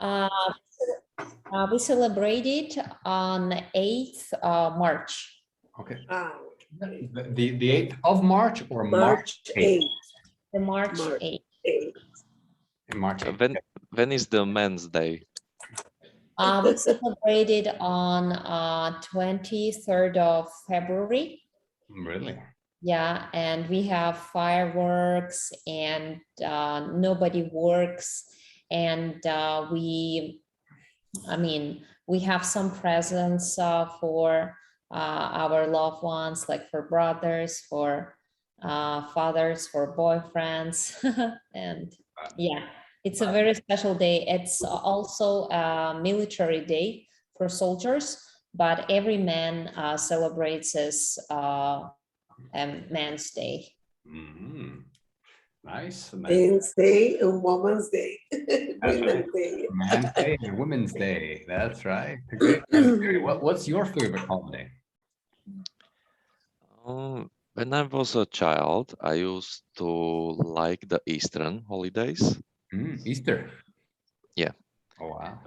Uh, we celebrated on 8th March. Okay. Okay. The 8th of March or March 8th? The March 8th. In March 8th. When is the Men's Day? We celebrated on 23rd of February. Really? Yeah, and we have fireworks and nobody works. And we have some presents for our loved ones, like for brothers, for fathers, for boyfriends. And yeah, it's a very special day. It's also a military day for soldiers, but every man celebrates his Man's Day. Mm-hmm. Nice. Men's Day and Women's Day. Women's Day. Man's Day and Women's Day. That's right. Great. What's your favorite holiday? When I was a child, I used to like the Eastern holidays. Easter. Yeah. Oh, wow.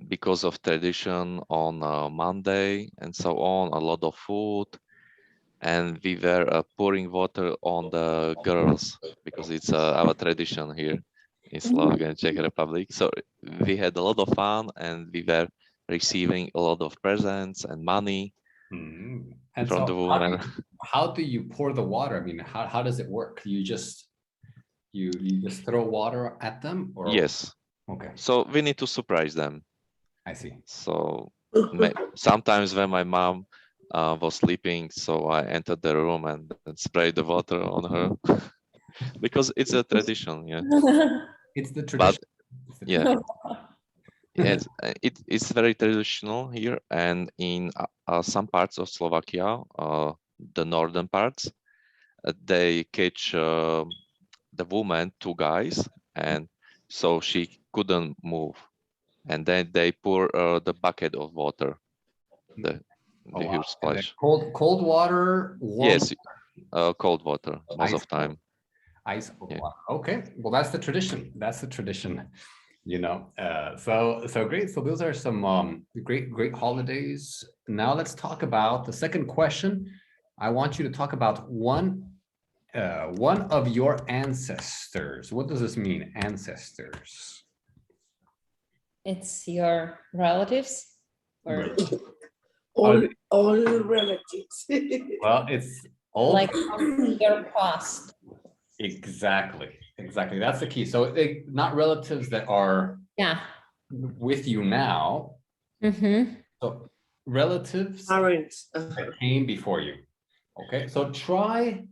Because of tradition on Monday and so on, a lot of food. And we were pouring water on the girls because it's our tradition here in Slovakia and Czech Republic. So we had a lot of fun and we were receiving a lot of presents and money from the women. How do you pour the water? I mean, how does it work? You just throw water at them? Or? Yes. Okay. So we need to surprise them. I see. So sometimes when my mom was sleeping, so I entered the room and sprayed the water on her because it's a tradition. Yeah. It's the tradition. But, yeah. Yes, it's very traditional here, and in some parts of Slovakia, the northern parts, they catch the woman, two guys, and so she couldn't move, and then they pour the bucket of water, the huge splash. Cold water. Warm Yes, cold water most of time. Ice cold water. Okay, well that's the tradition. That's the tradition. You know, so great. So those are some great holidays. Now let's talk about the second question. I want you to talk about one of your ancestors. What does this mean, ancestors? It's your relatives? Or all relatives. Well, it's all like your past. Exactly. That's the key. So not relatives that are with you now. So relatives Parents that came before you. Okay, so try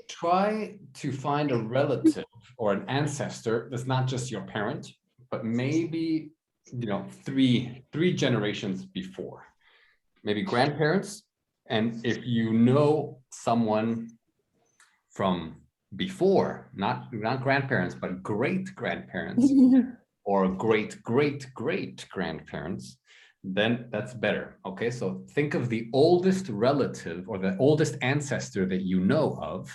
to find a relative or an ancestor that's not just your parent, but maybe three generations before, maybe grandparents, and if you know someone from before, not grandparents, but great grandparents or great grandparents, then that's better. Okay, so think of the oldest relative or the oldest ancestor that you know of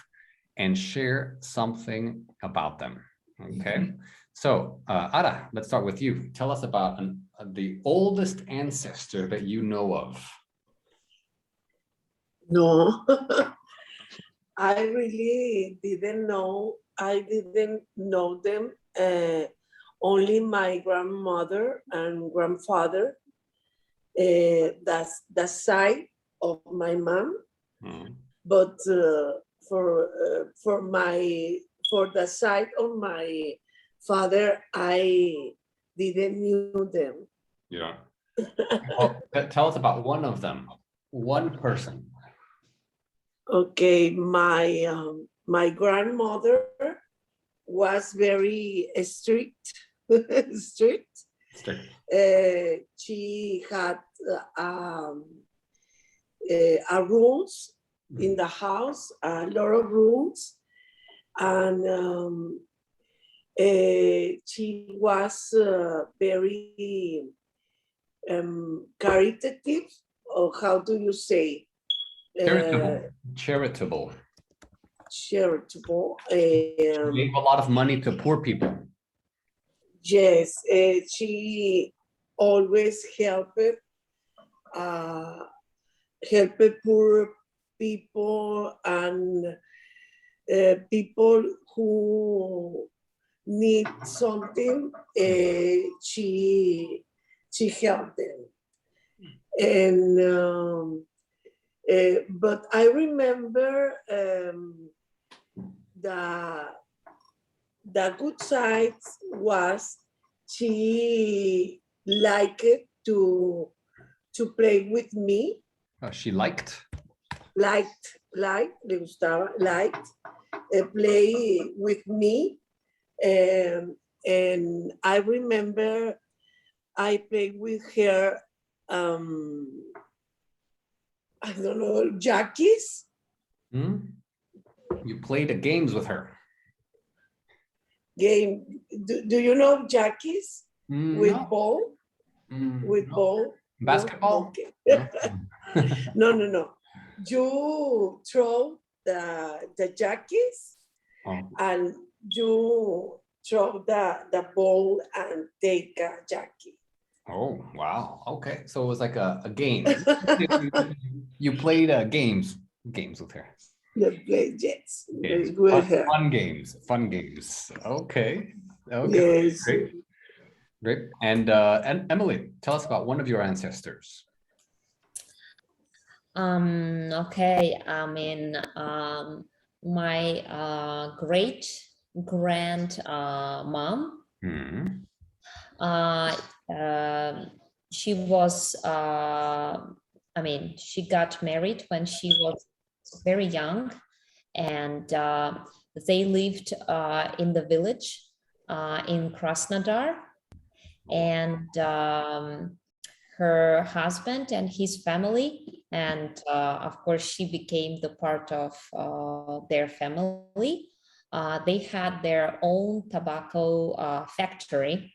and share something about them. Okay, so Ara, let's start with you. Tell us about the oldest ancestor that you know of. No. I really didn't know. I didn't know them. Only my grandmother and grandfather. That's the side of my mom. But for the side of my father, I didn't knew them. Yeah. Well, tell us about one of them. One person. Okay, my grandmother was very strict. She had rooms in the house, a lot of rooms, and she was very caritative, or how do you say? Charitable. Charitable. Gave a lot of money to poor people. Yes, she always helped poor people and people who need something. She helped them, and but I remember the good side was she liked to play with me, She liked. le gustaba, play with me. And I remember I played with her, I don't know, Jackie's Hmm? You played the games with her. game. Do you know Jackie's with No. ball? With No. ball? Basketball? No? Okay. No. No. You throw the Jackies Oh. and you throw the ball and take a Jackie. Oh, wow. Okay. So it was like a game. You played games with her. The play, yes. Games. With her. Fun games. Fun games. Okay. Okay. Yes. Great. Great. And Emily, tell us about one of your ancestors. Okay, I mean, my great grand mom, Hmm. she was, I mean, she got married when she was very young, and they lived in the village in Krasnodar, and her husband and his family, and of course she became the part of their family. They had their own tobacco factory,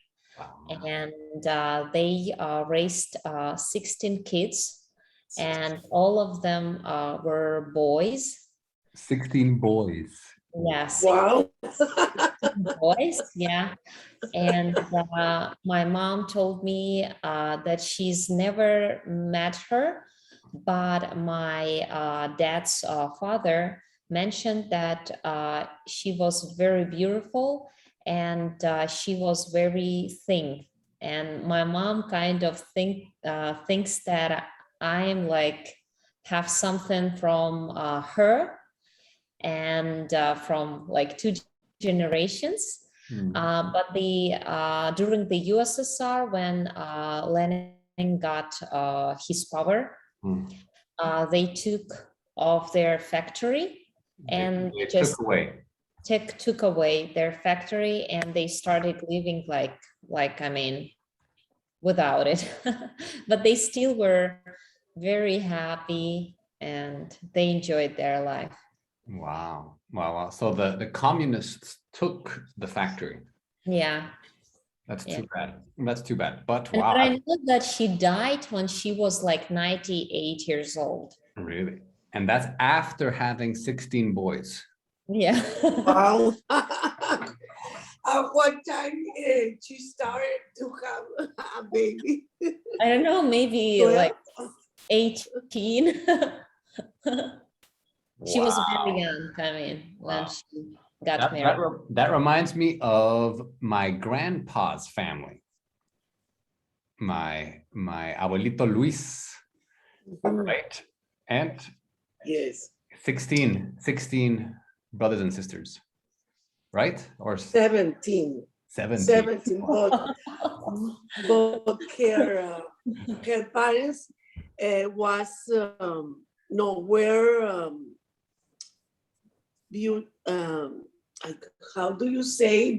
and they raised 16 kids, and all of them were boys. 16 boys. Yes. Wow. Boys, yeah. And my mom told me that she's never met her, but my dad's father mentioned that she was very beautiful, and she was very thin. And my mom kind of thinks that I'm like have something from her, and from like two generations. But during the USSR, when Lenin got his power, they took off their factory and They just took away their factory, and they started living like I mean, without it. But they still were very happy and they enjoyed their life. Wow. Wow. So the communists took the factory. Yeah. That's too bad. That's too bad. But And wow. I know that she died when she was like 98 years old. Really? And that's after having 16 boys. Yeah. Wow. At what time she started to have a baby? I don't know, maybe 12? like 18. She was very young, I mean, when she got married. That reminds me of my grandpa's family. My abuelito Luis, right? And yes, 16 brothers and sisters, right? Or 17. 17. But her parents was were how do you say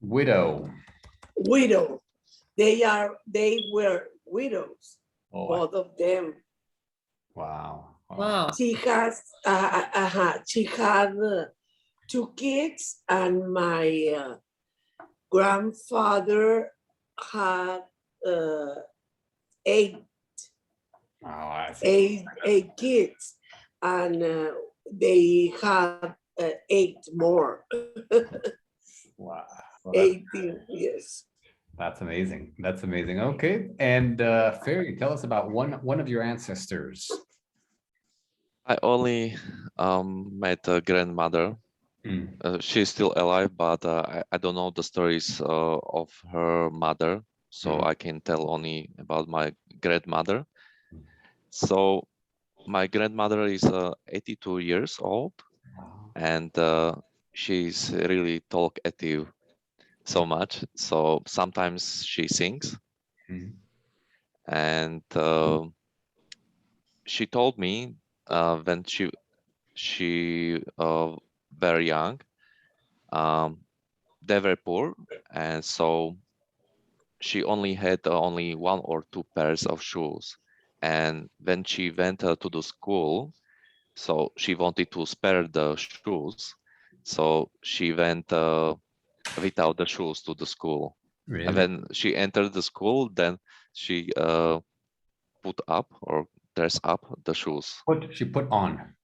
Widow. Widow. They were widows, both of them. Wow. Wow. She had 2 kids, and my grandfather had 8 kids, and they had 8 more. Wow. Well, that's- 18, yes. That's amazing. That's amazing. Okay. And Fairy, tell us about one of your ancestors. I only met a grandmother. Mm, She's still alive, but I don't know the stories of her mother, so Mhm. I can tell only about my grandmother. So my grandmother is 82 years old, Wow. and she's really talkative so much. So sometimes she sings, Mhm. and she told me when she very young, um, they were poor, and so she only had only one or two pairs of shoes. And when she went to the school, so she wanted to spare the shoes, so she went without the shoes to the school. And Really? when she entered the school, then she put up or dress up the shoes, She put on.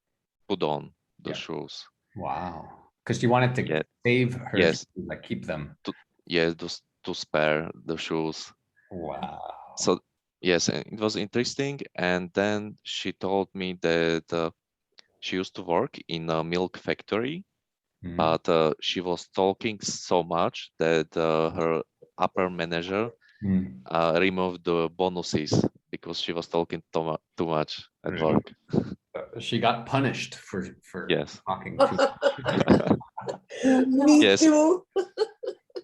put on the Yeah. shoes. Wow. Because she wanted to Yeah, save her, yes, shoes, like keep them. yes, to spare the shoes. Wow. So yes, and it was interesting. And then she told me that she used to work in a milk factory, Mhm. but she was talking so much that her upper manager Mhm. removed the bonuses because she was talking too much at Really? work. She got punished for Yes. talking to. Me Yes, too.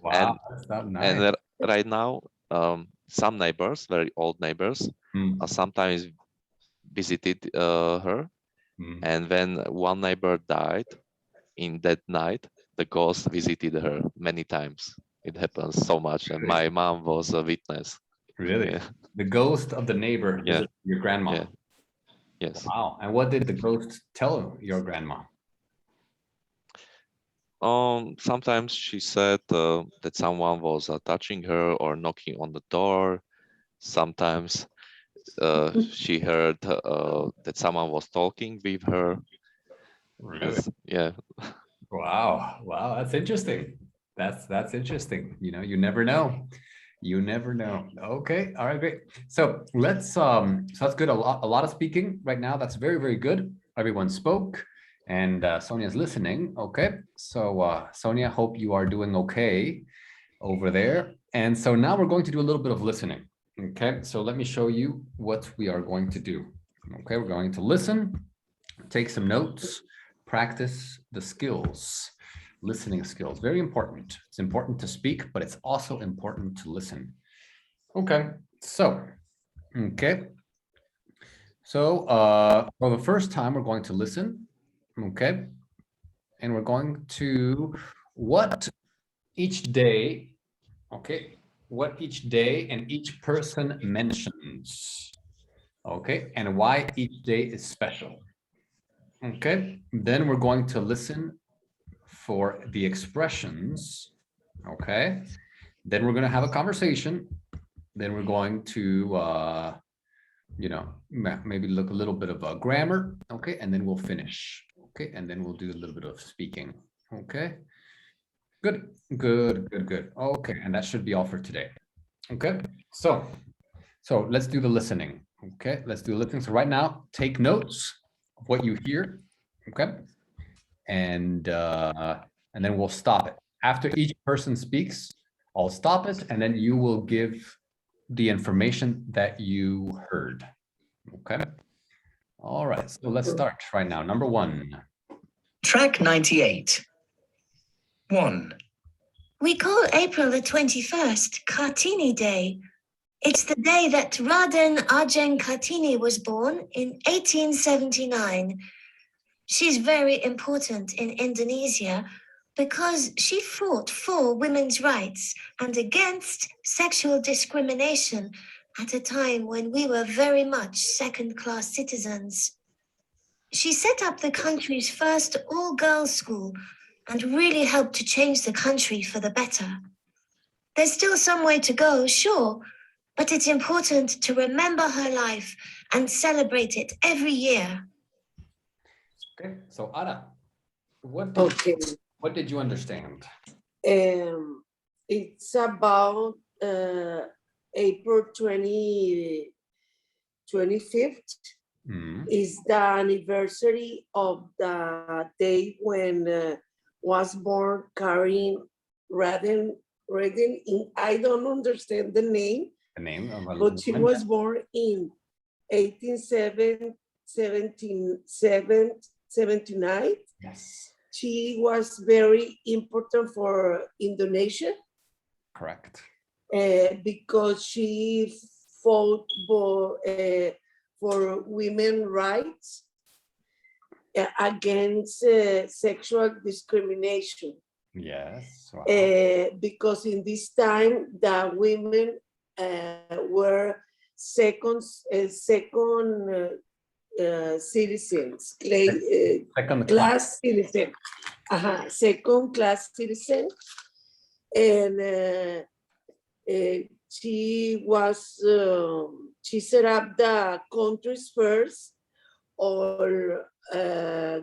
Wow, and that's not and nice. right now, some neighbors, very old neighbors, Mm, sometimes visited her. mm. And when one neighbor died in that night, the ghost visited her many times. It happens so much, and Really? my mom was a witness. Really? Yeah, The ghost of the neighbor yeah, visited your grandma. yeah, yes. Wow. And what did the ghost tell your grandma? Sometimes she said that someone was touching her or knocking on the door. Sometimes she heard that someone was talking with her. Really? Yeah, Wow. Wow. That's interesting. That's interesting. You never know. You never know. Okay. All right, great. So so that's good. A lot of speaking right now. That's very, very good. Everyone spoke and Sonia's listening. Okay. So Sonia, hope you are doing okay over there. And so now we're going to do a little bit of listening. Okay. So let me show you what we are going to do. Okay. We're going to listen, take some notes, practice the skills, listening skills. Very important. It's important to speak, but it's also important to listen. Okay, so, okay. So for the first time, we're going to listen, okay? And we're going to what each day, okay? What each day and each person mentions, okay? And why each day is special. Okay, then we're going to listen for the expressions, okay? Then we're going to have a conversation. Then we're going to, maybe look a little bit of grammar, okay? And then we'll finish, okay? And then we'll do a little bit of speaking, okay? Good, good, good, good. Okay, and that should be all for today, okay? So let's do the listening, okay? Let's do listening. So right now, take notes of what you hear, okay? And then we'll stop it. After each person speaks, I'll stop it, and then you will give the information that you heard. Okay. All right. So let's start right now. Number one. Track 98. 1. We call April the 21st Cartini Day. It's the day that Raden Arjun Kartini was born in 1879. She's very important in Indonesia because she fought for women's rights and against sexual discrimination at a time when we were very much second-class citizens. She set up the country's first all-girls school and really helped to change the country for the better. There's still some way to go, sure, but it's important to remember her life and celebrate it every year. Okay. So Ada, Okay. what did you understand? It's about April 25th. Is the anniversary of the day when was born Karen Redden. I don't understand the name, The name of a but she woman. was born in 1879. Yes, She was very important for Indonesia correct. because she fought for women's rights against sexual discrimination. Yes. Wow. Because in this time, the women were second citizens, Second class citizen, second class citizen, and she set up the country's first or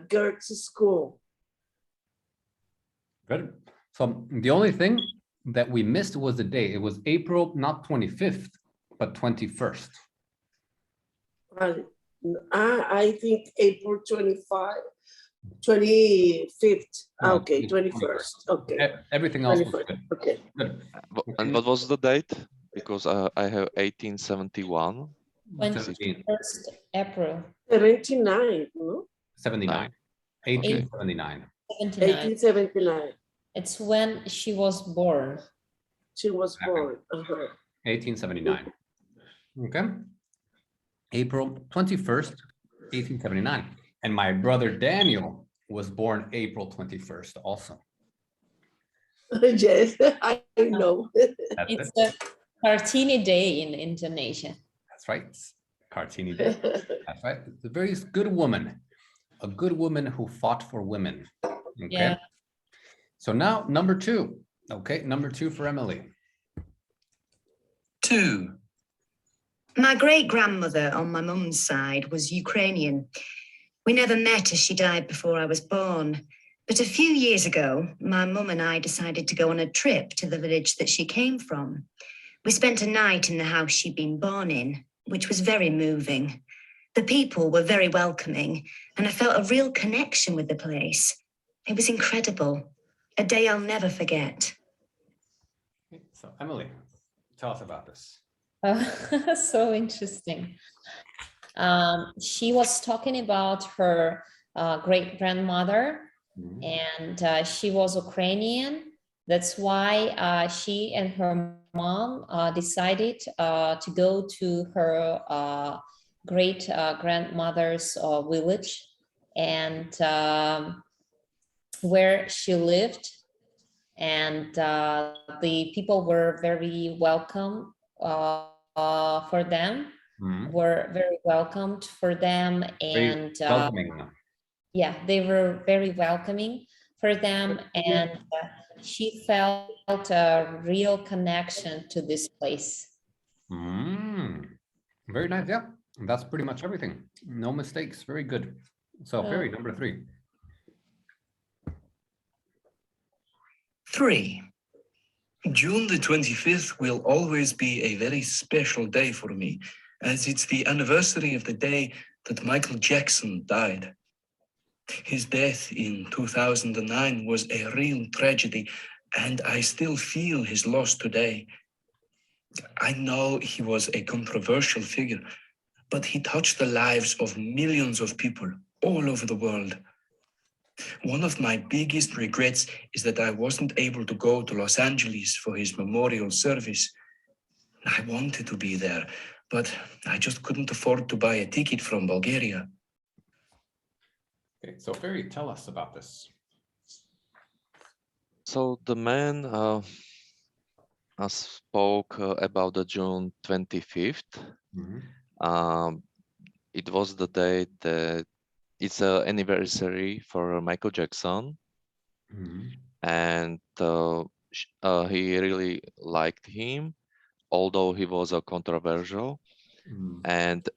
girls' school. Good. So the only thing that we missed was the day. It was April, not 25th, but 21st. I think April 25th. No, Okay, 21st. 21st. Okay. Everything else was 21st. good. Okay. Good. And what was the date? Because I have 1871. 21st April 79, no? 79. Okay. 1879. 79. 1879. It's when she was born. She was born. 1879. Okay. April 21st, 1879. And my brother Daniel was born April 21st also. Yes, I know. That's It's it. a Kartini Day in Indonesia. That's right. Kartini Day. That's right. It's a very good woman. A good woman who fought for women. Okay. Yeah. So now number 2. Okay, number 2 for Emily. 2. My great-grandmother on my mum's side was Ukrainian. We never met as she died before I was born. But a few years ago, my mum and I decided to go on a trip to the village that she came from. We spent a night in the house she'd been born in, which was very moving. The people were very welcoming, and I felt a real connection with the place. It was incredible. A day I'll never forget. So Emily, tell us about this. So interesting. She was talking about her great-grandmother, and she was Ukrainian. That's why she and her mom decided to go to her great-grandmother's village, and where she lived, and the people were very welcome for them, were very welcomed for them, and yeah, they were very welcoming for them, and she felt a real connection to this place. Very nice. Yeah, that's pretty much everything. No mistakes. Very good. So Perry, number 3. 3. June the 25th will always be a very special day for me, as it's the anniversary of the day that Michael Jackson died. His death in 2009 was a real tragedy, and I still feel his loss today. I know he was a controversial figure, but he touched the lives of millions of people all over the world. One of my biggest regrets is that I wasn't able to go to Los Angeles for his memorial service. I wanted to be there, but I just couldn't afford to buy a ticket from Bulgaria. Okay, so Perry, tell us about this. So the man spoke about the June 25th. It was the day that it's an anniversary for Michael Jackson, and he really liked him, although he was a controversial, and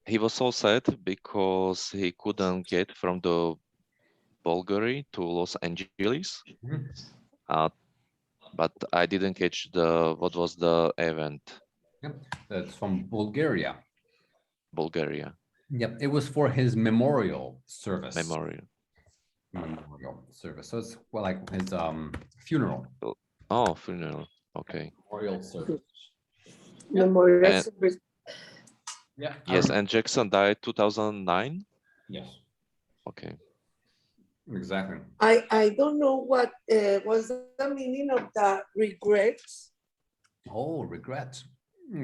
he was so sad because he couldn't get from the Bulgaria to Los Angeles. but I didn't catch what was the event. Yep, that's from Bulgaria. Bulgaria Yep, it was for his memorial service. memorial. Memorial service. So it's well, like his funeral. Oh, funeral. Okay. Memorial service. Memorial And- service. Yeah. Yes, and Jackson died 2009. Yes, Okay. exactly. I don't know what was the meaning of the regrets. Oh, regrets.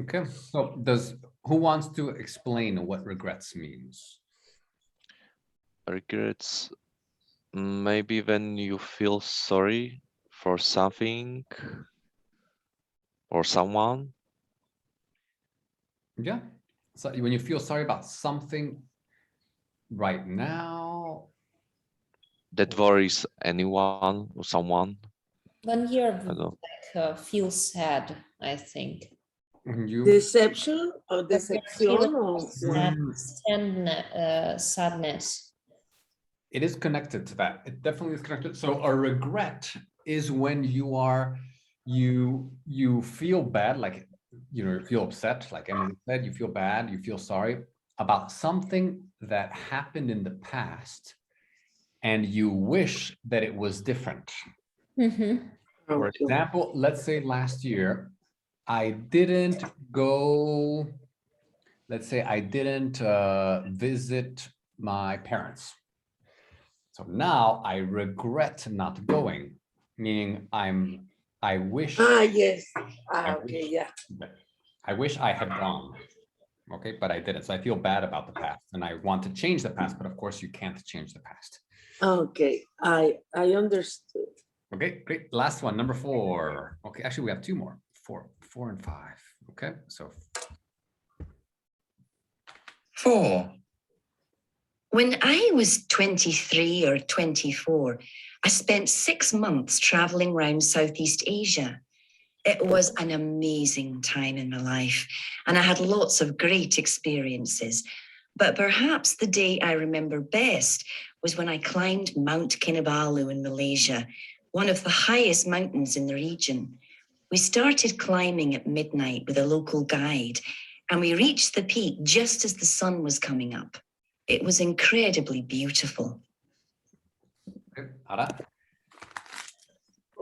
Okay. So who wants to explain what regrets means? Regrets, maybe when you feel sorry for something or someone. Yeah. So when you feel sorry about something right now. That worries anyone or someone. When you're I don't know. like feel sad, I think. When you Deception or deception or Sadness. it is connected to that. It definitely is connected. So a regret is when you feel bad, like you feel upset, like Emily said, you feel bad, you feel sorry about something that happened in the past, and you wish that it was different. Mhm. For example, let's say last year, I didn't go, let's say I didn't visit my parents. So now I regret not going, meaning I wish. yes. Okay, yeah. I wish I had gone. Okay, but I didn't. So I feel bad about the past and I want to change the past, but of course you can't change the past. Okay, I understood. Okay, great. Last one, number 4. Okay, actually we have 2 more. 4 and 5. Okay, so 4. When I was 23 or 24, I spent 6 months traveling around Southeast Asia. It was an amazing time in my life, and I had lots of great experiences. But perhaps the day I remember best was when I climbed Mount Kinabalu in Malaysia, one of the highest mountains in the region. We started climbing at midnight with a local guide, and we reached the peak just as the sun was coming up. It was incredibly beautiful. okay, Ara.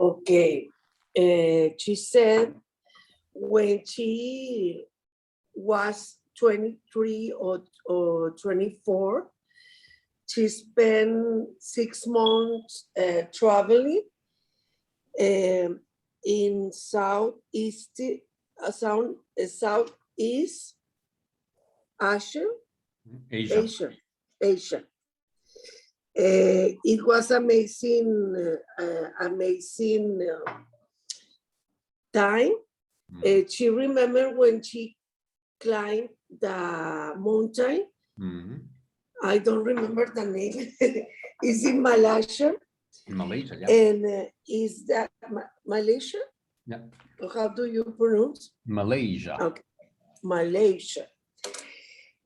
Okay. She said when she was 23 or 24, she spent 6 months traveling in Southeast Asia. Asia. It was amazing time. She remembered when she climbed the mountain. I don't remember the name. It's in Malaysia. In Malaysia, yeah. And is that Malaysia? Yeah. How do you pronounce? Malaysia. Okay, Malaysia.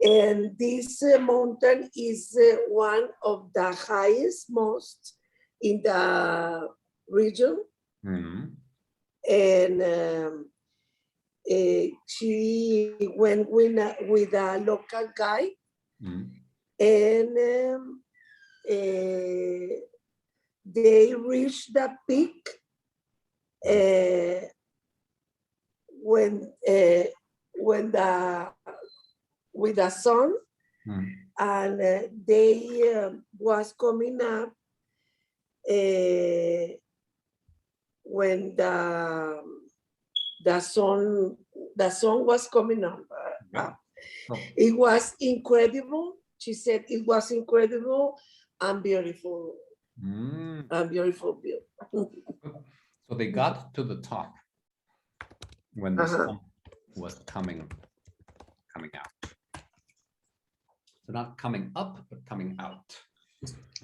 And this mountain is one of the highest most in the region. And she went with a local guide. And they reached the peak when with the sun, and they was coming up when the sun was coming up. It was incredible. She said it was incredible and beautiful. And beautiful view. So they got to the top when the sun was coming out. So not coming up, but coming out.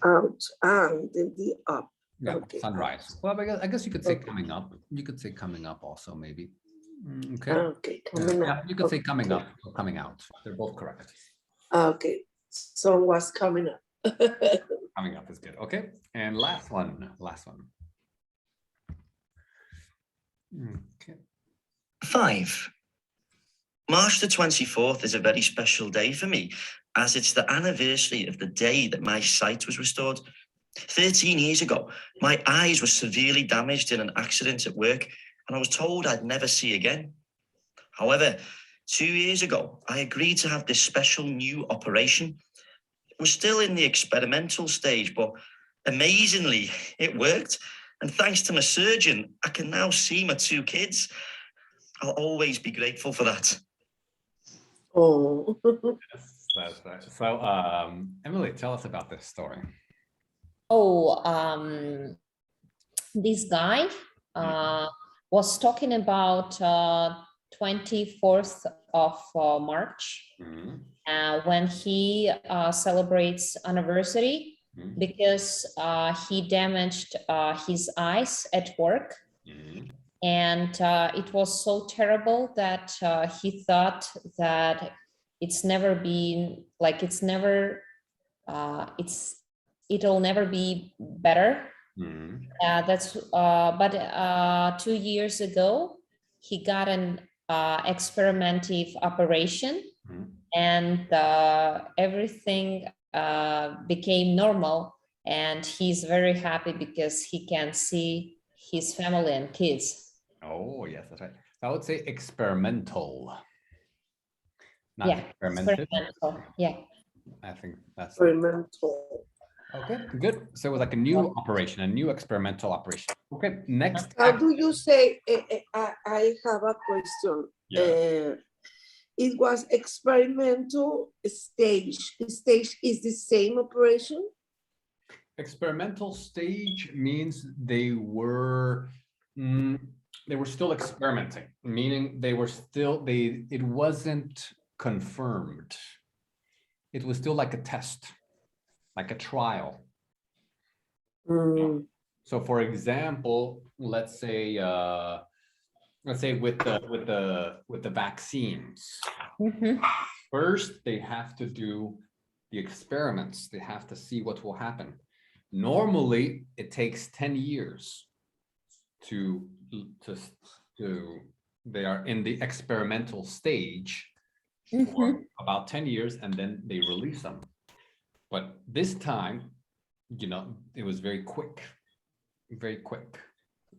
Out and then the up. Yeah, Okay. sunrise. Well, I guess you could say coming up. You could say coming up also, maybe. Okay. Okay, coming Yeah, up. you could say coming up or coming out. They're both correct. Okay, sun was coming up. Coming up is good. Okay. And last one. Okay. 5. March the 24th is a very special day for me, as it's the anniversary of the day that my sight was restored. 13 years ago, my eyes were severely damaged in an accident at work, and I was told I'd never see again. However, 2 years ago, I agreed to have this special new operation. It was still in the experimental stage, but amazingly, it worked. And thanks to my surgeon, I can now see my 2 kids. I'll always be grateful for that. Oh. Yes, that's right. So, Emily, tell us about this story. Oh, this guy was talking about 24th of March when he celebrates anniversary because he damaged his eyes at work. And it was so terrible that he thought that it'll never be better. But 2 years ago, he got an experimental operation, and everything became normal, and he's very happy because he can see his family and kids. Oh, yes, that's right. I would say experimental. Not Yeah, experimental. Yeah. I think that's Experimental. okay. Good. So it was like a new operation, a new experimental operation. Okay. Next. How do you say? I have a question. Yeah. It was experimental stage. Stage is the same operation. Experimental stage means they were still experimenting, meaning it wasn't confirmed. It was still like a test, like a trial. So for example, let's say with the vaccines, first they have to do the experiments. They have to see what will happen. Normally, it takes 10 years they are in the experimental stage for about 10 years, and then they release them. But this time, it was very quick.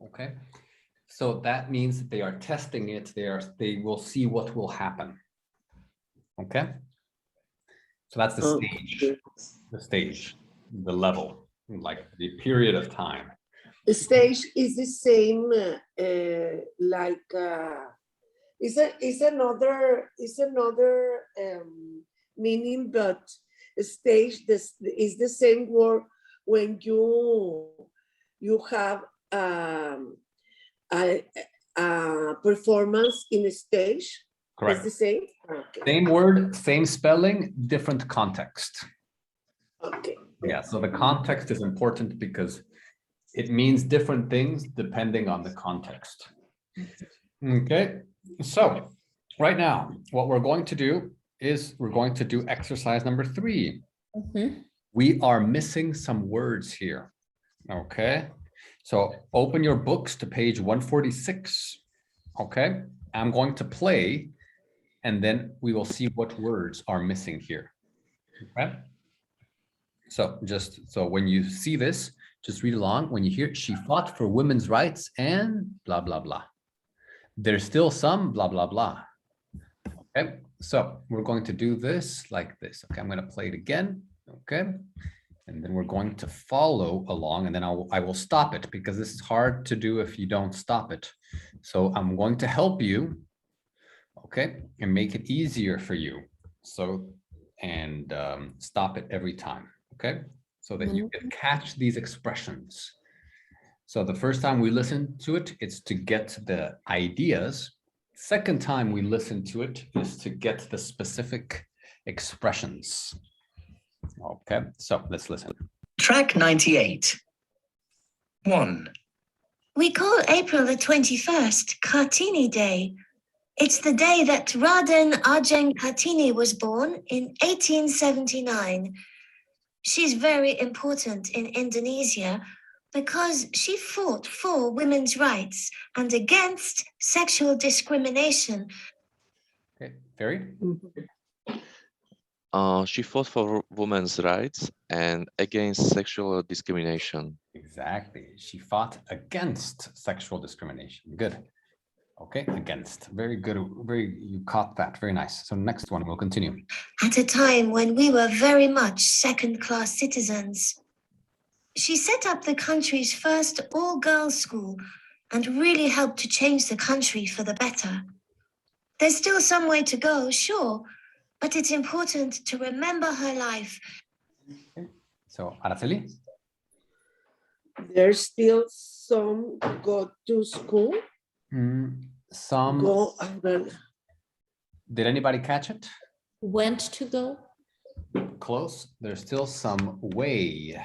Okay. So that means that they are testing it. They will see what will happen. Okay. So that's the stage, the level, like the period of time. The stage is the same, is another meaning, but stage is the same word when you have a performance in a stage. Correct. It's the same. Okay. Same word, same spelling, different context. Okay. Yeah, so the context is important because it means different things depending on the context. Okay, so right now, what we're going to do is we're going to do exercise number 3. We are missing some words here. Okay, so open your books to page 146. Okay, I'm going to play, and then we will see what words are missing here. Okay. So when you see this, just read along. When you hear she fought for women's rights and blah, blah, blah. There's still some blah, blah, blah. Okay, so we're going to do this like this. Okay, I'm going to play it again. Okay, and then we're going to follow along, and then I will stop it because this is hard to do if you don't stop it. So I'm going to help you, okay, and make it easier for you. So, and stop it every time. Okay, so that you can catch these expressions. So the first time we listen to it, it's to get the ideas. Second time we listen to it is to get the specific expressions. Okay, so let's listen. Track 98. 1. We call April the 21st Cartini Day. It's the day that Raden Arjun Kartini was born in 1879. She's very important in Indonesia because she fought for women's rights and against sexual discrimination. Okay, Ferry? She fought for women's rights and against sexual discrimination. Exactly. She fought against sexual discrimination. Good. Okay, against. Very good. You caught that. Very nice. So next one, we'll continue. At a time when we were very much second-class citizens. She set up the country's first all-girls school and really helped to change the country for the better. There's still some way to go, sure, but it's important to remember her life. Okay. So Araceli? There's still some go to school. Some. Go. Did anybody catch it? Went to go. Close. There's still some way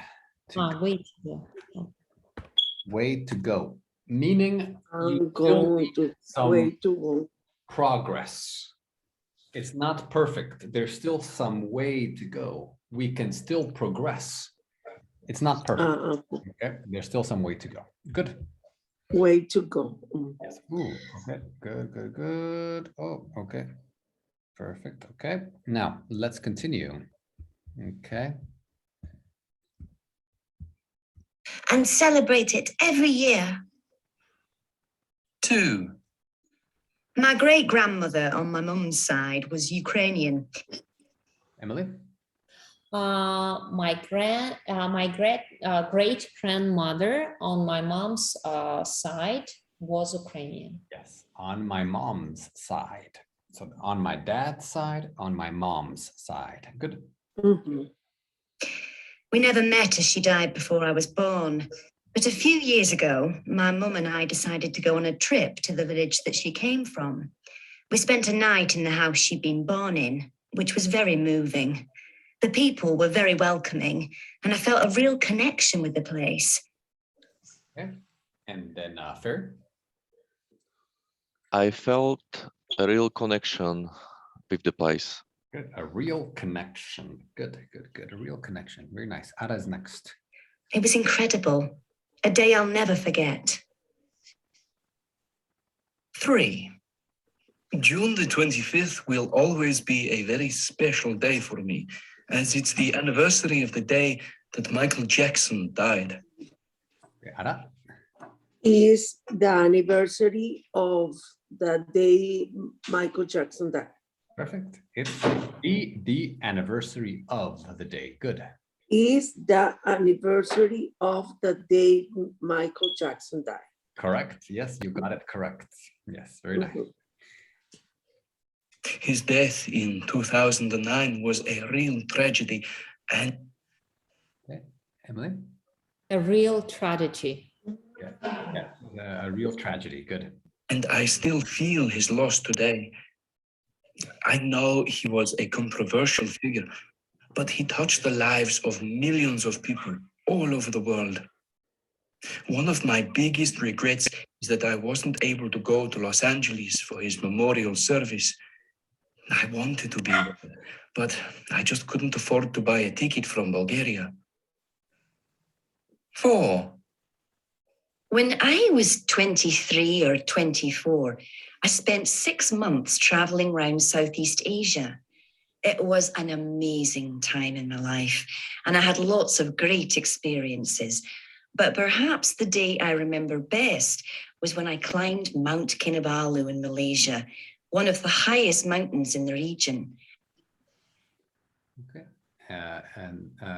to Way to go. way to go. Meaning you I'm still going need to some way to go. progress. It's not perfect. There's still some way to go. We can still progress. It's not perfect. Okay, there's still some way to go. Good. Way to go. Yes. Ooh, okay. Good. Oh, okay. Perfect. Okay. Now let's continue. Okay. And celebrate it every year. 2. My great-grandmother on my mum's side was Ukrainian. Emily? My great grandmother on my mom's side was Ukrainian. Yes, on my mom's side. So on my dad's side, on my mom's side. Good. We never met as she died before I was born. But a few years ago, my mum and I decided to go on a trip to the village that she came from. We spent a night in the house she'd been born in, which was very moving. The people were very welcoming, and I felt a real connection with the place. Okay. And then Fer? I felt a real connection with the place. Good. A real connection. Good. A real connection. Very nice. Ada's next. It was incredible. A day I'll never forget. 3. June the 25th will always be a very special day for me, as it's the anniversary of the day that Michael Jackson died. Okay, Ada? Is the anniversary of the day Michael Jackson died. Perfect. It's the anniversary of the day. Good. Is the anniversary of the day Michael Jackson died. Correct. Yes, you got it correct. Yes, very nice. His death in 2009 was a real tragedy, and Okay. Emily? A real tragedy. Yeah, a real tragedy. Good. I still feel his loss today. I know he was a controversial figure, but he touched the lives of millions of people all over the world. One of my biggest regrets is that I wasn't able to go to Los Angeles for his memorial service. I wanted to be there, but I just couldn't afford to buy a ticket from Bulgaria. 4. When I was 23 or 24, I spent 6 months traveling around Southeast Asia. It was an amazing time in my life, and I had lots of great experiences. But perhaps the day I remember best was when I climbed Mount Kinabalu in Malaysia, one of the highest mountains in the region. Okay.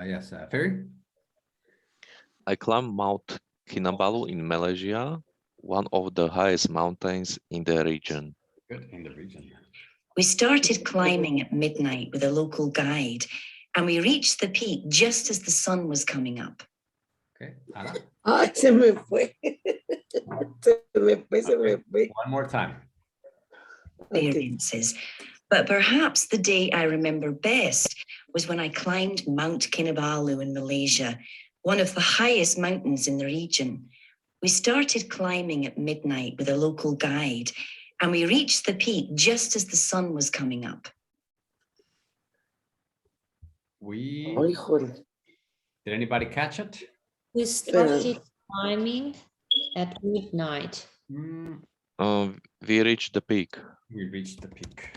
Yes, Ferry? I climbed Mount Kinabalu in Malaysia, one of the highest mountains in the region. Good, in the region. We started climbing at midnight with a local guide, and we reached the peak just as the sun was coming up. Okay, Ana? Se me fue. Se me fue. One more time. Experiences. But perhaps the day I remember best was when I climbed Mount Kinabalu in Malaysia, one of the highest mountains in the region. We started climbing at midnight with a local guide, and we reached the peak just as the sun was coming up. Did anybody catch it? We started Climbing at midnight. We reached the peak. We reached the peak.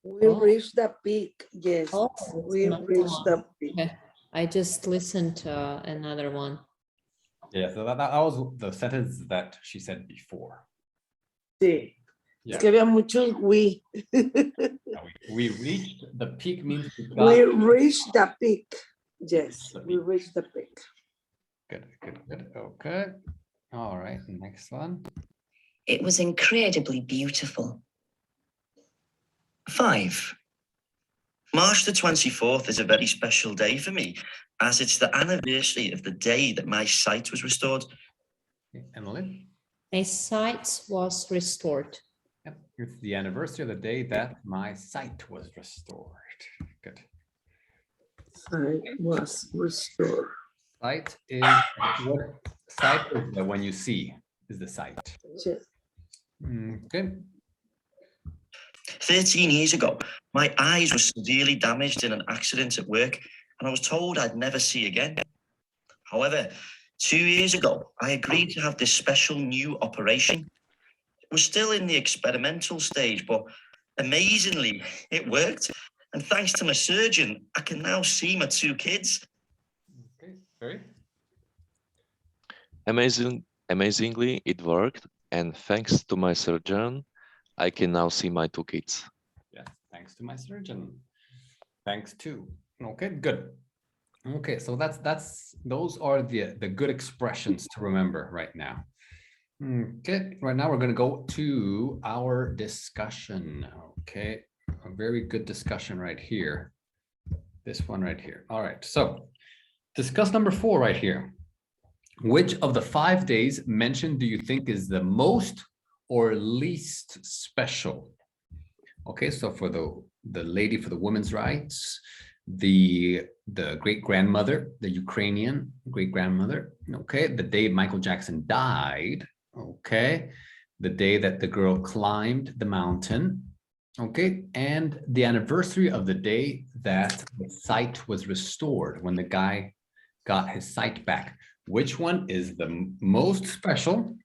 We reached the peak. Yes, Oh, we another reached one. the peak. Okay. I just listened to another one. Yeah, so that was the sentence that she said before. Sí. Yeah. Es que había muchos we. We reached the peak means We reached the peak. Yes, the we peak. reached the peak. Good. Okay. All right, next one. It was incredibly beautiful. 5. March the 24th is a very special day for me, as it's the anniversary of the day that my sight was restored. Emily? My sight was restored. Yep. It's the anniversary of the day that my sight was restored. Good. Sight was restored. Sight is what sight is when you see is the sight. Yes. Okay. 13 years ago, my eyes were severely damaged in an accident at work, and I was told I'd never see again. However, 2 years ago, I agreed to have this special new operation. It was still in the experimental stage, but amazingly, it worked. And thanks to my surgeon, I can now see my 2 kids. Okay, Barry? Amazingly, it worked, and thanks to my surgeon, I can now see my 2 kids. Yes, thanks to my surgeon. Thanks to. Okay, good. Okay, so those are the good expressions to remember right now. Okay, right now we're going to go to our discussion. Okay, a very good discussion right here. This one right here. All right, so discuss number 4 right here. Which of the 5 days mentioned do you think is the most or least special? Okay, so for the lady for the women's rights, the great-grandmother, the Ukrainian great-grandmother, okay, the day Michael Jackson died, okay, the day that the girl climbed the mountain, okay, and the anniversary of the day that the sight was restored, when the guy got his sight back. Which one is the most special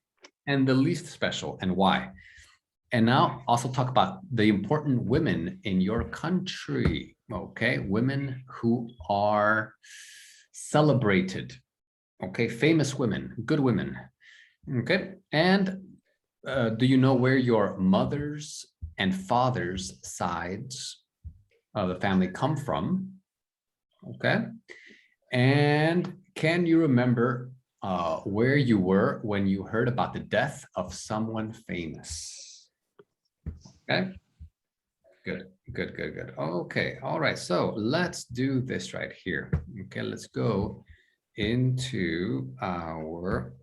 and the least special, and why? And now also talk about the important women in your country, okay? Women who are celebrated, okay? Famous women, good women, okay? And do you know where your mother's and father's sides of the family come from, okay? And can you remember where you were when you heard about the death of someone famous? Okay, good. Okay, all right, so let's do this right here. Okay, let's go into our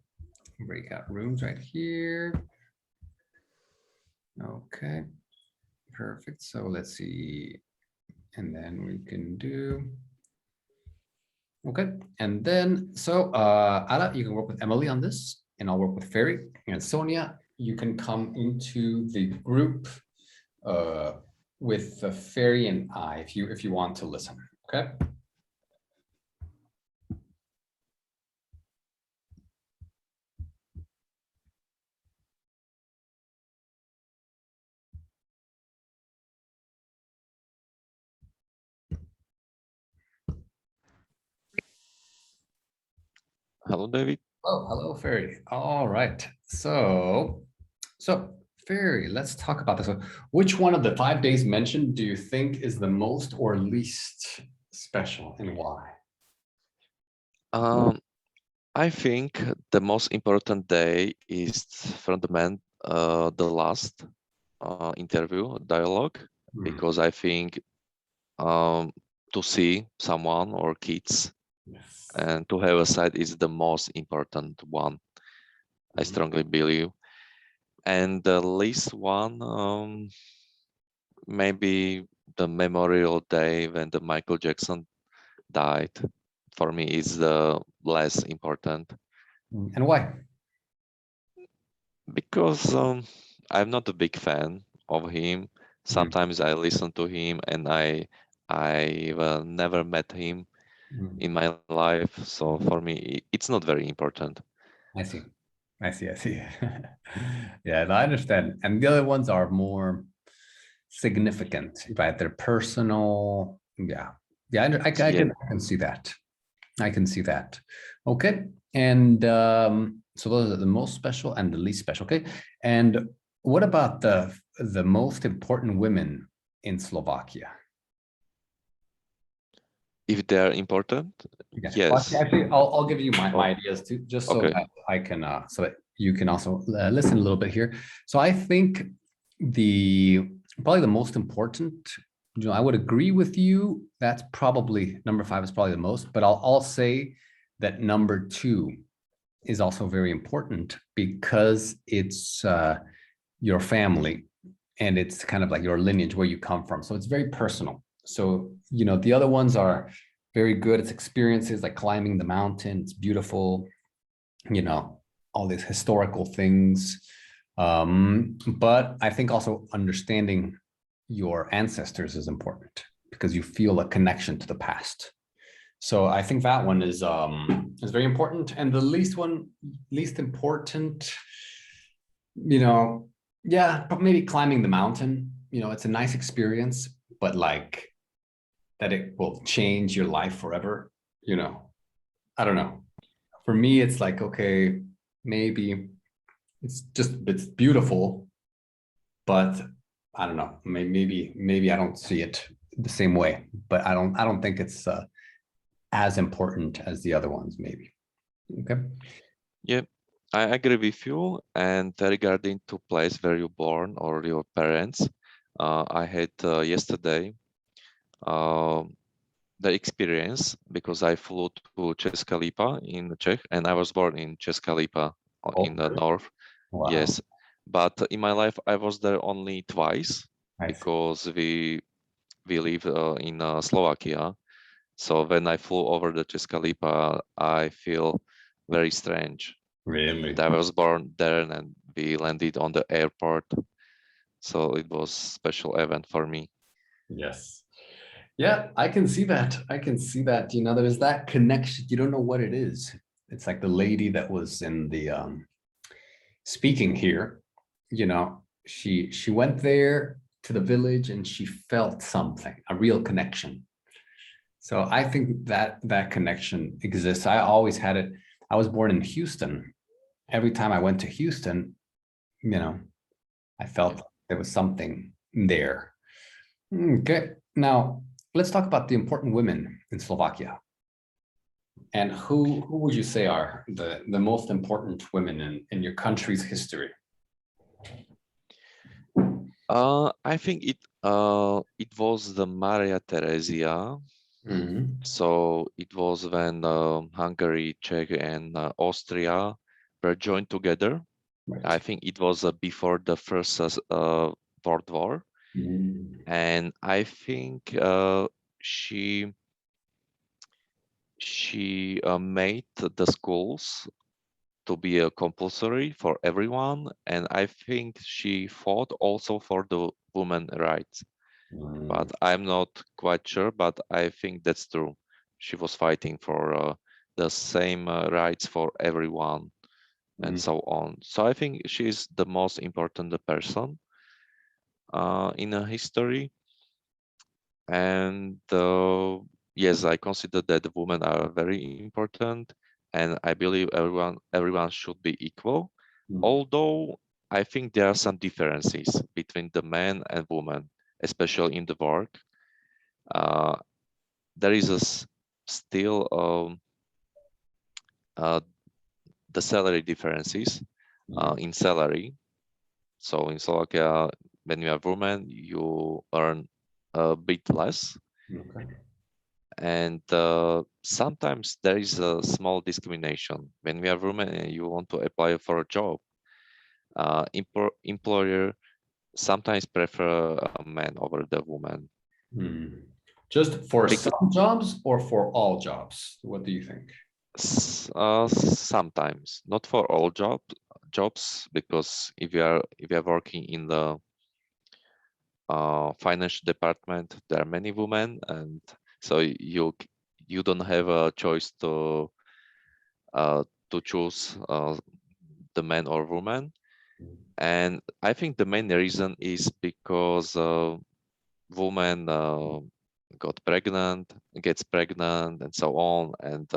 breakout rooms right here. Okay, perfect. So let's see, and then we can do. Okay, and then so Ada, you can work with Emily on this, and I'll work with Ferry, and Sonia, you can come into the group with Ferry and I, if you want to listen, okay? Hello, David. Oh, hello, Ferry. All right, so Ferry, let's talk about this one. Which one of the 5 days mentioned do you think is the most or least special, and why? I think the most important day is from the last interview dialogue, because I think to see someone or kids and to have a sight is the most important one. I strongly believe. And the least one, maybe the Memorial Day when the Michael Jackson died, for me is the less important. And why? Because I'm not a big fan of him. Sometimes I listen to him and I never met him. in my life. So for me, it's not very important. I see. I see. Yeah, I understand. And the other ones are more significant, right? They're personal. Yeah. Yeah, I can see that. I can see that. Okay. And so those are the most special and the least special. Okay. And what about the most important women in Slovakia? If they are important, Yeah. yes. Actually, I'll give you my ideas too, just so Okay. that I can so that you can also listen a little bit here. So I think probably the most important, I would agree with you. That's probably number 5 is probably the most, but I'll say that number 2 is also very important because it's your family and it's kind of like your lineage, where you come from. So it's very personal. So, the other ones are very good. It's experiences like climbing the mountain. It's beautiful, all these historical things. But I think also understanding your ancestors is important because you feel a connection to the past. So I think that one is very important. And the least important, yeah, but maybe climbing the mountain. It's a nice experience, but like that it will change your life forever. I don't know. For me, it's like, okay, maybe it's beautiful, but I don't know. Maybe I don't see it the same way, but I don't think it's as important as the other ones, maybe. Okay. Yeah, I agree with you. And regarding to place where you born or your parents, I had yesterday the experience because I flew to Česká Lípa in Czech, and I was born in Česká Lípa in the north. Wow. Yes, but in my life I was there only twice Nice. because we live in Slovakia. So when I flew over the Česká Lípa, I feel very strange. Really? I was born there and we landed on the airport. So it was a special event for me. Yes. Yeah, I can see that. There's that connection. You don't know what it is. It's like the lady that was in the speaking here, she went there to the village and she felt something, a real connection. So I think that connection exists. I always had it. I was born in Houston. Every time I went to Houston, I felt there was something there. Okay, now let's talk about the important women in Slovakia. And who would you say are the most important women in your country's history? I think it was the Maria Theresia. So it was when Hungary, Czech, and Austria were joined together. Right. I think it was before the First World War. And I think she made the schools to be compulsory for everyone, and I think she fought also for the women rights. But I'm not quite sure, but I think that's true. She was fighting for the same rights for everyone and so on. So I think she's the most important person in history. And yes, I consider that the women are very important, and I believe everyone should be equal. Although I think there are some differences between the men and women, especially in the work. There is still the salary differences in salary. So in Slovakia, when you are a woman, you earn a bit less. Okay. And sometimes there is a small discrimination. When we are women and you want to apply for a job, employer sometimes prefer a man over the woman. Just for some jobs or for all jobs? What do you think? Sometimes, not for all jobs, because if you are working in the financial department, there are many women, and so you you don't have a choice to choose the man or woman. And I think the main reason is because woman gets pregnant and so on. And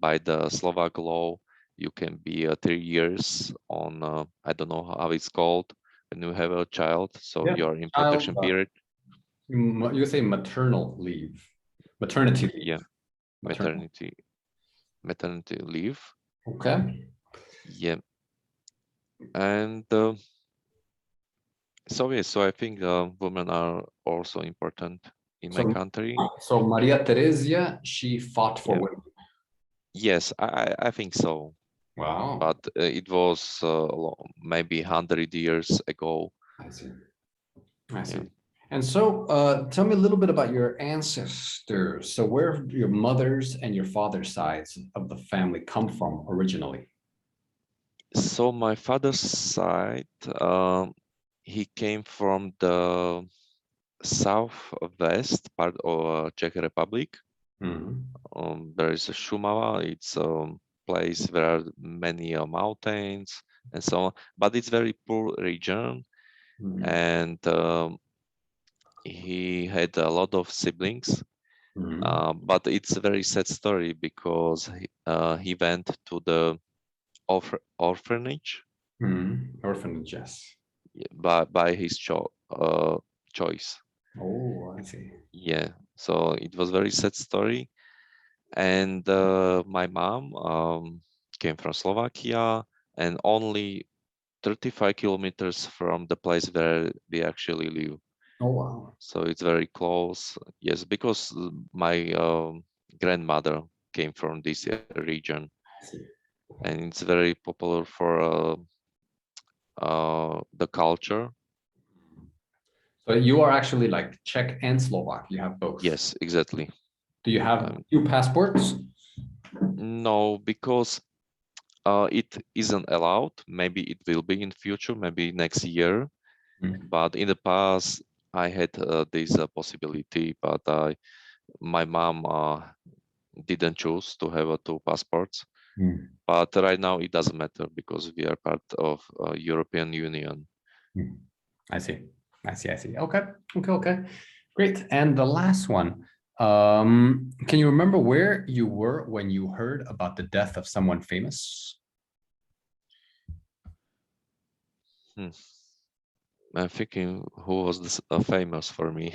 by the Slovak law, you can be 3 years on, I don't know how it's called, when you have a child. So Yeah, you're in protection period. You say maternal leave, maternity leave. Yeah, maternity leave. Okay. Yeah. And so yes, so I think women are also important in my country. So Maria Theresia, she fought for women. Yes, I think so. Wow. But it was maybe 100 years ago. I see. I see. Yeah. And so tell me a little bit about your ancestors. So where your mother's and your father's sides of the family come from originally? So my father's side, he came from the southwest part of Czech Republic. There is a Šumava. It's a place where are many mountains and so on, but it's very poor region. And he had a lot of siblings, but it's a very sad story because he went to the orphanage. Orphanage, yes. By his choice. Oh, I see. Yeah, so it was very sad story. And my mom came from Slovakia, and only 35 kilometers from the place where we actually live. Oh, wow. So it's very close. Yes, because my grandmother came from this region. And it's very popular for the culture. So you are actually like Czech and Slovak. You have both. Yes, exactly. Do you have two passports? No, because it isn't allowed. Maybe it will be in future, maybe next year. But in the past, I had this possibility, but my mom didn't choose to have two passports. But right now it doesn't matter because we are part of European Union. I see. Okay. Great. And the last one, can you remember where you were when you heard about the death of someone famous? I'm thinking who was this, famous for me.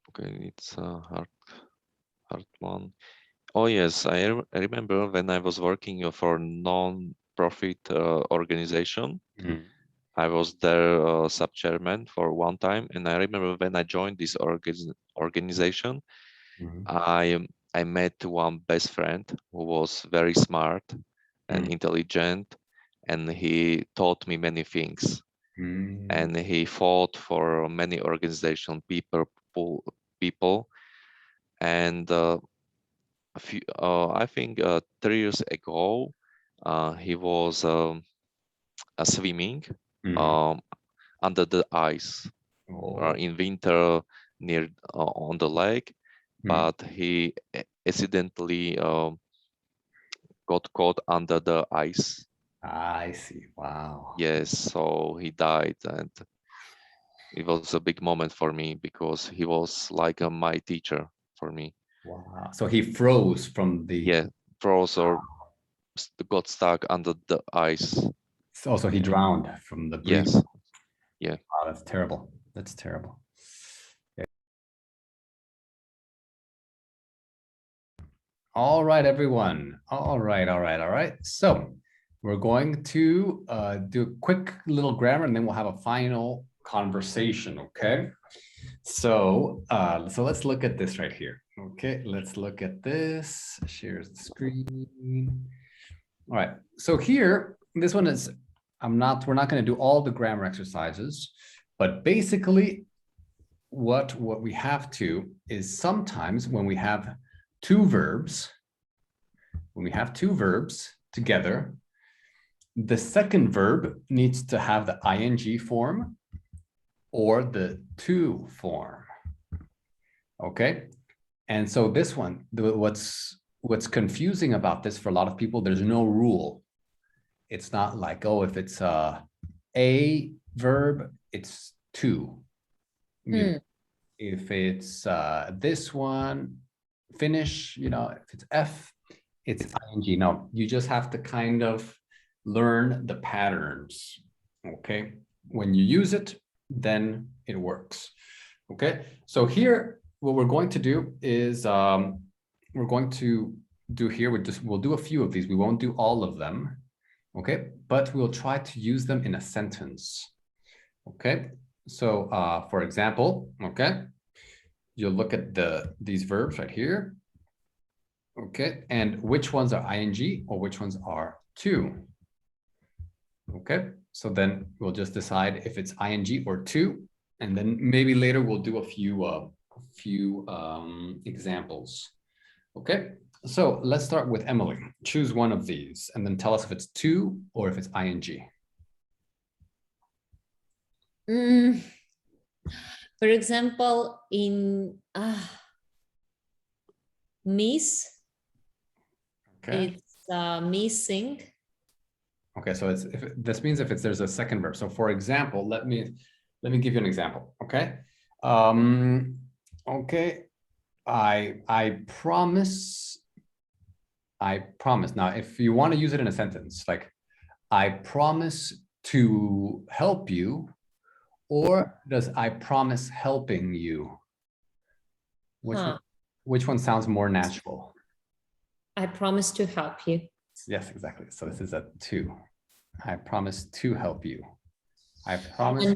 Okay, it's a hard one. Oh yes, I remember when I was working for non-profit organization. I was their sub-chairman for one time, and I remember when I joined this organization, I met one best friend who was very smart and intelligent, and he taught me many things. And he fought for many organization people, and I think 3 years ago, he was swimming under the ice in winter near on the lake, but he accidentally got caught under the ice. I see. Wow. Yes, so he died, and it was a big moment for me because he was like my teacher for me. Wow. So he froze from the froze or got stuck under the ice. So he drowned from the breathing. Yes. Yeah. Wow, that's terrible. That's terrible. Okay. All right, everyone. All right. So we're going to do a quick little grammar, and then we'll have a final conversation. Okay. So let's look at this right here. Okay, let's look at this. Share the screen. All right. So here, this one is, we're not going to do all the grammar exercises, but basically what we have to is sometimes when we have two verbs together, the second verb needs to have the ing form or the to form. Okay, and so this one, what's confusing about this for a lot of people, there's no rule. It's not like, oh, if it's a verb, it's to. If it's this one, finish, if it's F, it's ing. No, you just have to kind of learn the patterns. Okay, when you use it, then it works. Okay, so here, what we're going to do is we'll do a few of these. We won't do all of them. Okay, but we'll try to use them in a sentence. Okay, so for example, okay, you'll look at these verbs right here. Okay, and which ones are ing or which ones are to. Okay, so then we'll just decide if it's ing or to, and then maybe later we'll do a few examples. Okay, so let's start with Emily. Choose one of these and then tell us if it's to or if it's ing. For example, in miss, Okay. it's missing. Okay, so this means if there's a second verb. So for example, let me give you an example. Okay. Okay. I promise. Now, if you want to use it in a sentence, like I promise to help you, or does I promise helping you? Which one sounds more natural? I promise to help you. Yes, exactly. So this is a to. I promise to help you. I promise.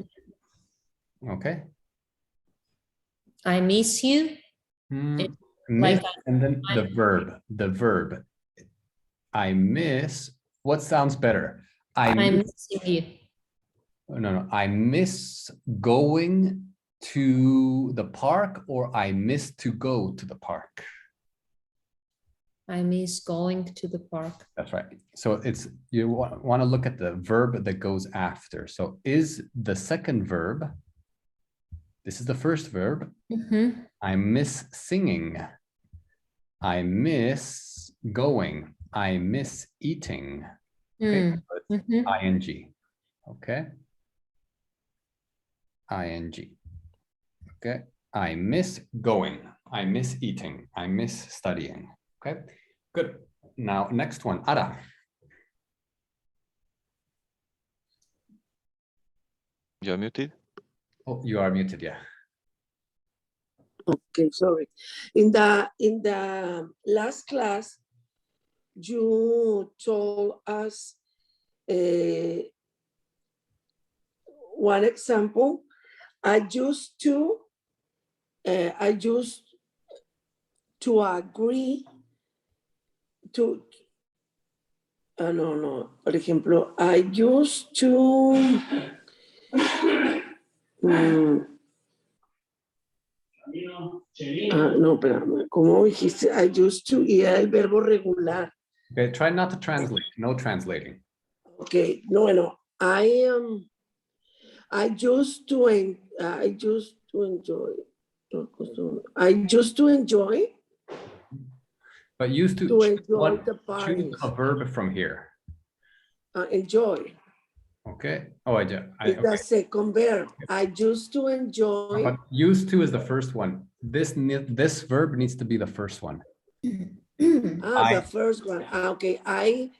Okay. I miss you. Miss, and then the verb. I miss. What sounds better? I'm missing you. No. I miss going to the park, or I miss to go to the park. I miss going to the park. That's right. So you want to look at the verb that goes after. So is the second verb, this is the first verb. I miss singing. I miss going. I miss eating. Okay, so ing. Okay. Ing. Okay. I miss going. I miss eating. I miss studying. Okay, good. Now, next one, Ara. You're muted. Oh, you are muted, yeah. Okay, sorry. In the last class, you told us one example. I used to agree to, no, por ejemplo, I used to, no, espérame, ¿cómo dijiste? I used to, y era el verbo regular. Okay, try not to translate, no translating. Okay, no, I used to enjoy. I used to enjoy. But used to enjoy the parties. Choose a verb from here. Enjoy. Okay. Oh, I do. It's the second verb. I used to enjoy. But used to is the first one. This verb needs to be the first one. The first one. Okay. I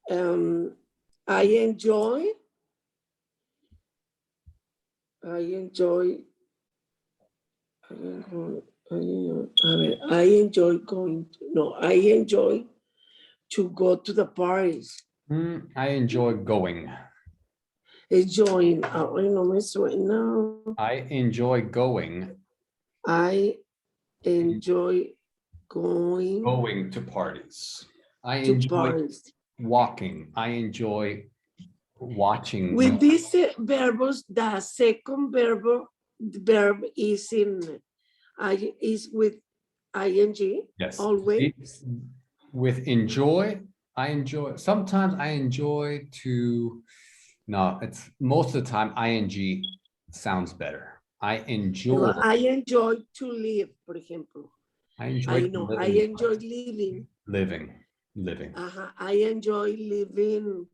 enjoy. I enjoy going to go to the parties. I enjoy going. Enjoying. No me suena. I enjoy going. I enjoy going to parties. I enjoy walking. I enjoy watching. With these verbs, the second verb is with ing. Yes. Always. With enjoy, sometimes I enjoy to, no, it's most of the time ing sounds better. I enjoy. No, I enjoy to live, por ejemplo. I enjoy I to know, live I in- enjoy living. living. I enjoy living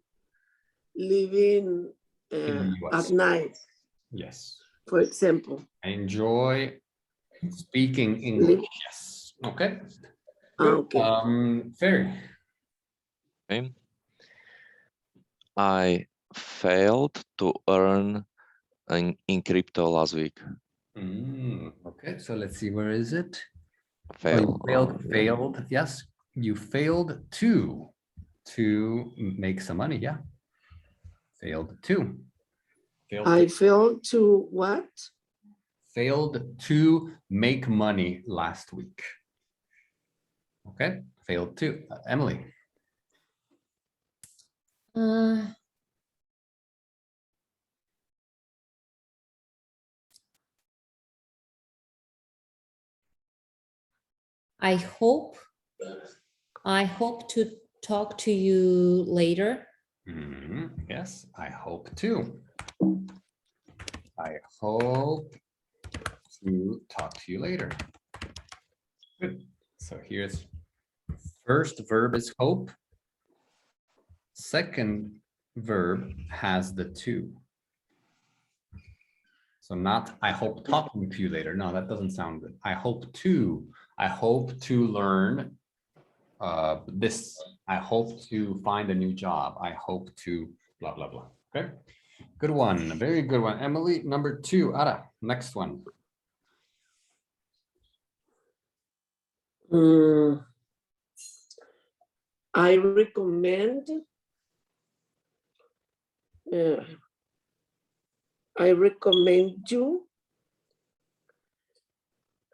In the US. at night, Yes. for example. I enjoy speaking English. Yes. Okay. Good. Okay. Ferry. Okay. I failed to earn in crypto last week. Okay, so let's see, where is it? Failed. Failed. Yes, you failed to make some money. Yeah. Failed to. I failed to what? Failed to make money last week. Okay, failed to. Emily. I hope to talk to you later. Yes, I hope to. I hope to talk to you later. Good. So here's first verb is hope. Second verb has the to. So not I hope talking to you later. No, that doesn't sound good. I hope to learn this. I hope to find a new job. I hope to blah, blah, blah. Okay. Good one. Very good one. Emily, number 2. Ara, next one. I recommend you. I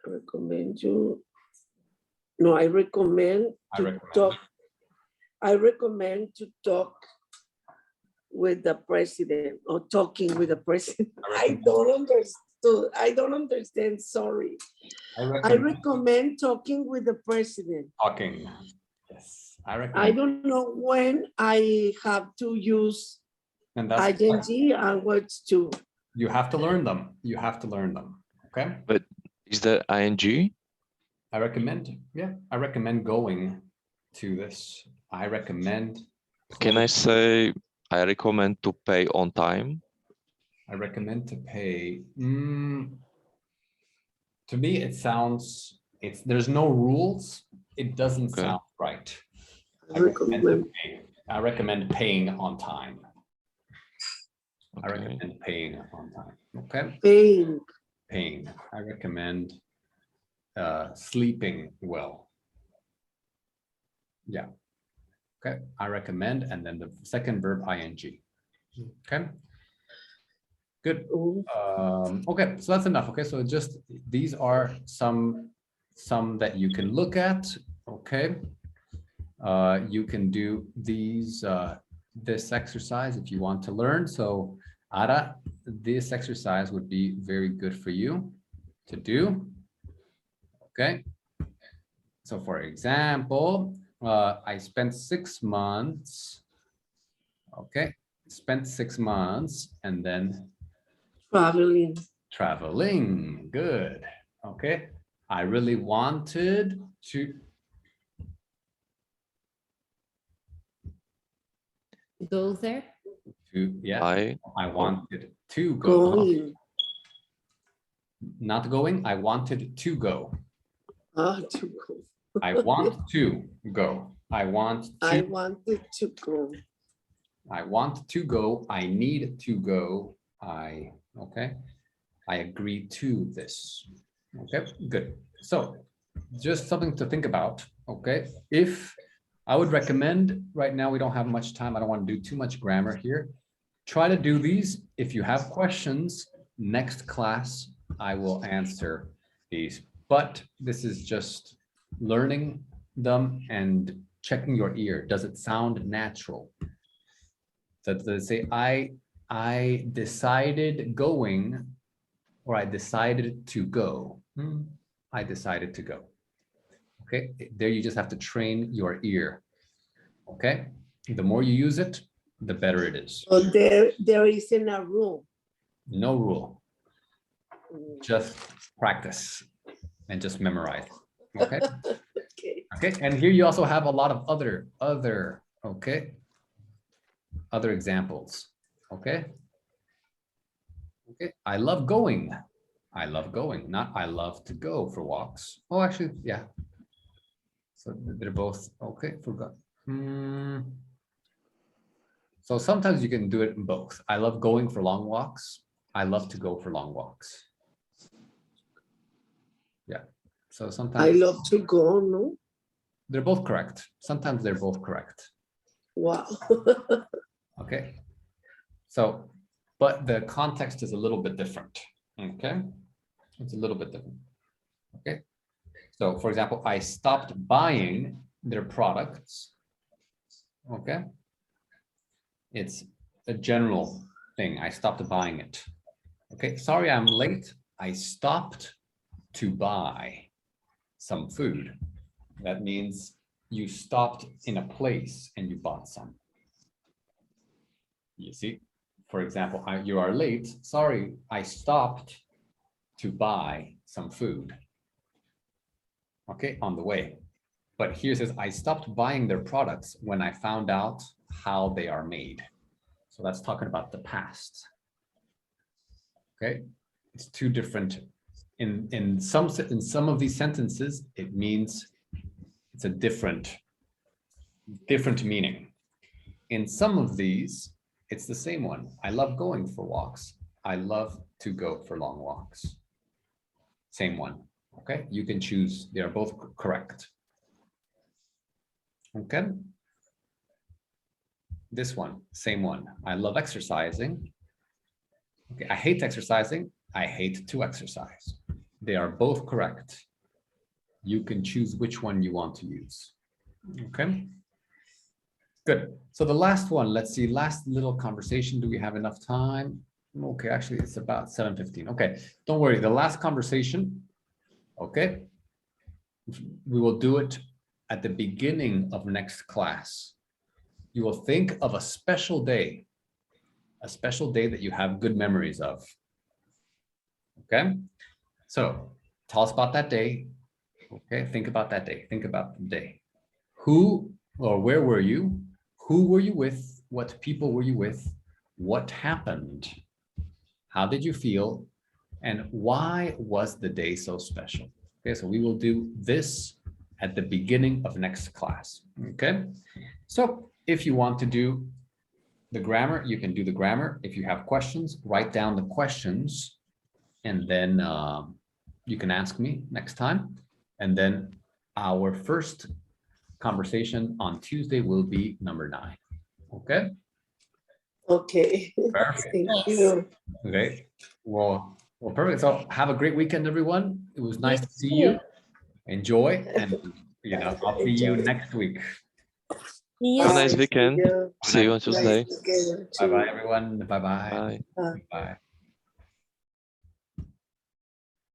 recommend you. No, I recommend to talk. I recommend to talk with the president or talking with the president. I don't understand. Sorry. I recommend talking with the president. Talking. Yes. I don't know when I have to use ing and words too. You have to learn them. You have to learn them. Okay. But is there ing? I recommend. Yeah. I recommend going to this. I recommend. Can I say I recommend to pay on time? I recommend to pay. To me, it sounds, there's no rules. It doesn't sound right. I recommend paying on time. I recommend paying on time. Okay. Paying. I recommend sleeping well. Yeah. Okay. I recommend, and then the second verb ing. Okay. Good. Okay, so that's enough. Okay, so just these are some that you can look at. Okay. You can do these this exercise if you want to learn. So Ara, this exercise would be very good for you to do. Okay. So for example, I spent 6 months. Okay, spent 6 months and then traveling. Good. Okay. I really wanted to go there. I wanted to go. Not going. I wanted to go. To go. I want to go. I wanted to go. I want to go. I need to go. Okay. I agree to this. Okay, good. So just something to think about. Okay. If I would recommend, right now we don't have much time. I don't want to do too much grammar here. Try to do these. If you have questions, next class, I will answer these. But this is just learning them and checking your ear. Does it sound natural? So they say, I decided going, or I decided to go. I decided to go. Okay, there you just have to train your ear. Okay, the more you use it, the better it is. So there isn't a rule. No rule. Just practice and just memorize. Okay. Okay. Okay, and here you also have a lot of other examples. Okay. Okay, I love going. I love going, not I love to go for walks. Oh, actually, yeah. So they're both okay. Forgot. So sometimes you can do it in both. I love going for long walks. I love to go for long walks. Yeah. So sometimes I love to go, no? they're both correct. Sometimes they're both correct. Wow. Okay. So, but the context is a little bit different. Okay. It's a little bit different. Okay. So for example, I stopped buying their products. Okay. It's a general thing. I stopped buying it. Okay. Sorry, I'm late. I stopped to buy some food. That means you stopped in a place and you bought some. You see, for example, you are late. Sorry, I stopped to buy some food. Okay, on the way. But here it says, I stopped buying their products when I found out how they are made. So that's talking about the past. Okay, it's two different. In some of these sentences, it means it's a different meaning. In some of these, it's the same one. I love going for walks. I love to go for long walks. Same one. Okay, you can choose. They are both correct. Okay. This one, same one. I love exercising. Okay, I hate exercising. I hate to exercise. They are both correct. You can choose which one you want to use. Okay. Good. So the last one, let's see, last little conversation. Do we have enough time? Okay, actually, it's about 7:15. Okay, don't worry. The last conversation, okay, we will do it at the beginning of next class. You will think of a special day that you have good memories of. Okay, so tell us about that day. Okay, think about that day. Think about the day. Who or where were you? Who were you with? What people were you with? What happened? How did you feel? And why was the day so special? Okay, so we will do this at the beginning of next class. Okay, so if you want to do the grammar, you can do the grammar. If you have questions, write down the questions, and then you can ask me next time. And then our first conversation on Tuesday will be number 9. Okay. Okay. Perfect. Thank you. Okay. Well, perfect. So have a great weekend, everyone. It was nice to see you. Enjoy, and I'll see you next week. Have a nice weekend. See you on Tuesday. Bye bye, everyone. Bye bye. Bye. Bye.